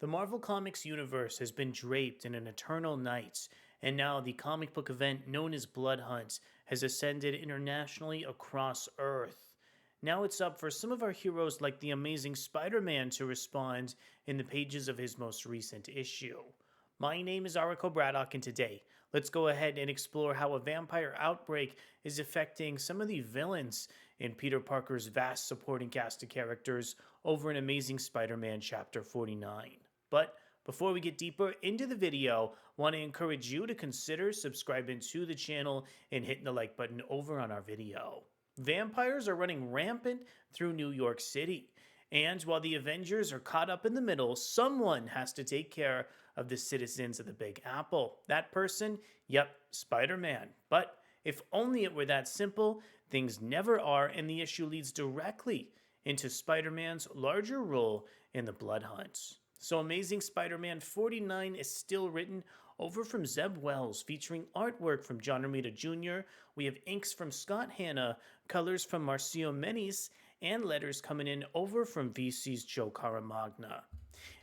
The Marvel Comics universe has been draped in an eternal night, and now the comic book event known as Blood Hunt has ascended internationally across Earth. Now it's up for some of our heroes like the Amazing Spider-Man to respond in the pages of his most recent issue. My name is Ariko Braddock, and today, let's go ahead and explore how a vampire outbreak is affecting some of the villains in Peter Parker's vast supporting cast of characters over in Amazing Spider-Man Chapter 49. But before we get deeper into the video, I want to encourage you to consider subscribing to the channel and hitting the like button over on our video. Vampires are running rampant through New York City, and while the Avengers are caught up in the middle, someone has to take care of the citizens of the Big Apple. That person? Yep, Spider-Man. But if only it were that simple, things never are, and the issue leads directly into Spider-Man's larger role in the Blood Hunt. So Amazing Spider-Man 49 is still written over from Zeb Wells, featuring artwork from John Romita Jr. We have inks from Scott Hanna, colors from Marcio Menyz, and letters coming in over from VC's Joe Caramagna.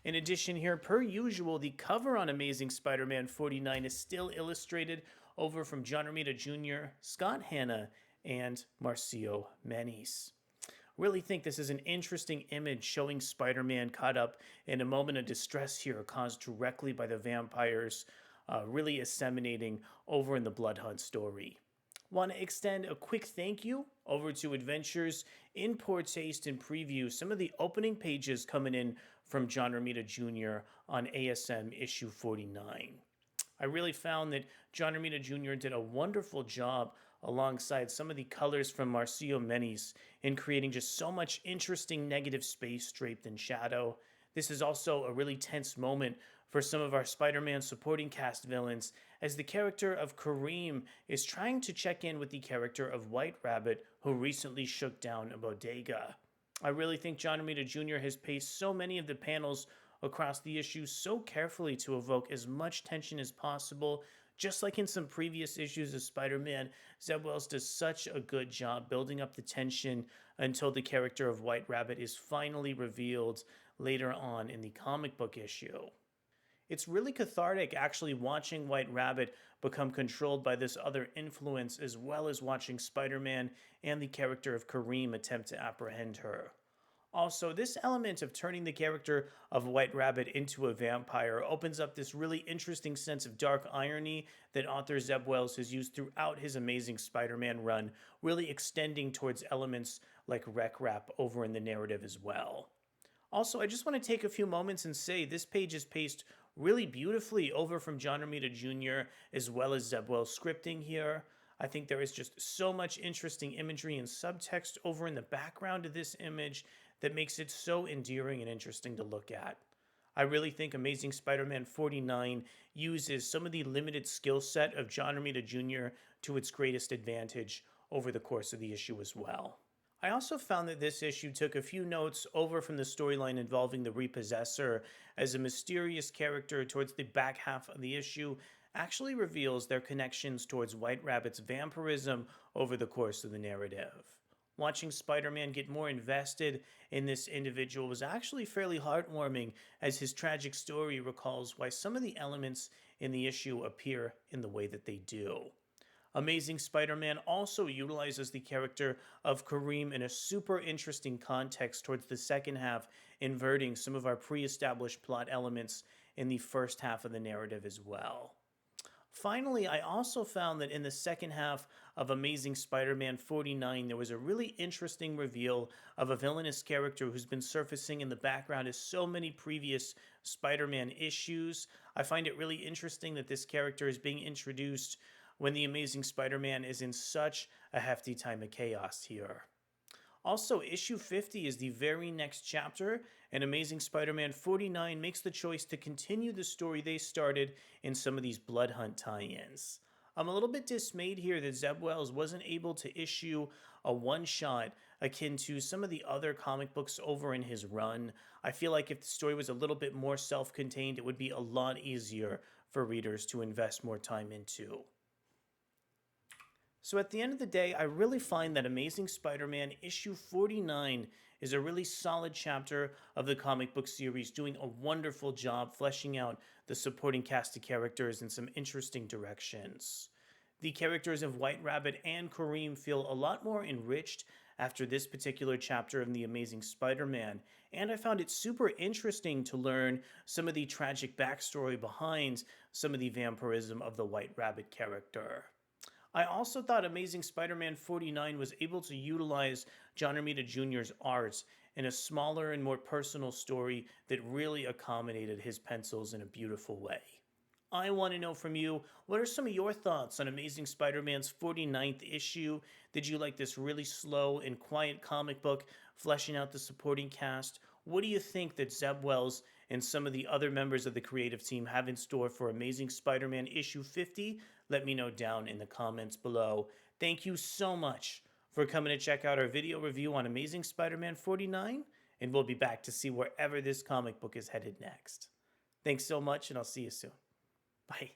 In addition here, per usual, the cover on Amazing Spider-Man 49 is still illustrated over from John Romita Jr., Scott Hanna, and Marcio Menyz. Really think this is an interesting image showing Spider-Man caught up in a moment of distress here caused directly by the vampires really disseminating over in the Blood Hunt story. Want to extend a quick thank you over to Adventures in Poor Taste and preview some of the opening pages coming in from John Romita Jr. on ASM issue 49. I really found that John Romita Jr. did a wonderful job alongside some of the colors from Marcio Menyz in creating just so much interesting negative space draped in shadow. This is also a really tense moment for some of our Spider-Man supporting cast villains, as the character of Kareem is trying to check in with the character of Whiterabbit, who recently shook down a bodega. I really think John Romita Jr. has paced so many of the panels across the issue so carefully to evoke as much tension as possible. Just like in some previous issues of Spider-Man, Zeb Wells does such a good job building up the tension until the character of Whiterabbit is finally revealed later on in the comic book issue. It's really cathartic actually watching Whiterabbit become controlled by this other influence, as well as watching Spider-Man and the character of Kareem attempt to apprehend her. Also, this element of turning the character of Whiterabbit into a vampire opens up this really interesting sense of dark irony that author Zeb Wells has used throughout his Amazing Spider-Man run, really extending towards elements like rec rap over in the narrative as well. Also, I just want to take a few moments and say this page is paced really beautifully over from John Romita Jr. as well as Zeb Wells scripting here. I think there is just so much interesting imagery and subtext over in the background of this image that makes it so endearing and interesting to look at. I really think Amazing Spider-Man 49 uses some of the limited skill set of John Romita Jr. to its greatest advantage over the course of the issue as well. I also found that this issue took a few notes over from the storyline involving the Repossessor, as a mysterious character towards the back half of the issue actually reveals their connections towards Whiterabbit's vampirism over the course of the narrative. Watching Spider-Man get more invested in this individual was actually fairly heartwarming, as his tragic story recalls why some of the elements in the issue appear in the way that they do. Amazing Spider-Man also utilizes the character of Kareem in a super interesting context towards the second half, inverting some of our pre-established plot elements in the first half of the narrative as well. Finally, I also found that in the second half of Amazing Spider-Man 49, there was a really interesting reveal of a villainous character who's been surfacing in the background as so many previous Spider-Man issues. I find it really interesting that this character is being introduced when the Amazing Spider-Man is in such a hefty time of chaos here. Also, issue 50 is the very next chapter, and Amazing Spider-Man 49 makes the choice to continue the story they started in some of these Blood Hunt tie-ins. I'm a little bit dismayed here that Zeb Wells wasn't able to issue a one-shot akin to some of the other comic books over in his run. I feel like if the story was a little bit more self-contained, it would be a lot easier for readers to invest more time into. So at the end of the day, I really find that Amazing Spider-Man issue 49 is a really solid chapter of the comic book series, doing a wonderful job fleshing out the supporting cast of characters in some interesting directions. The characters of White Rabbit and Kareem feel a lot more enriched after this particular chapter of The Amazing Spider Man, and I found it super interesting to learn some of the tragic backstory behind some of the vampirism of the White Rabbit character. I also thought Amazing Spider Man 49 was able to utilize John Romita Jr.'s art in a smaller and more personal story that really accommodated his pencils in a beautiful way. I want to know from you, what are some of your thoughts on Amazing Spider Man's 49th issue? Did you like this really slow and quiet comic book fleshing out the supporting cast? What do you think that Zeb Wells and some of the other members of the creative team have in store for Amazing Spider Man issue 50? Let me know down in the comments below. Thank you so much for coming to check out our video review on Amazing Spider Man 49, and we'll be back to see wherever this comic book is headed next. Thanks so much, and I'll see you soon. Bye.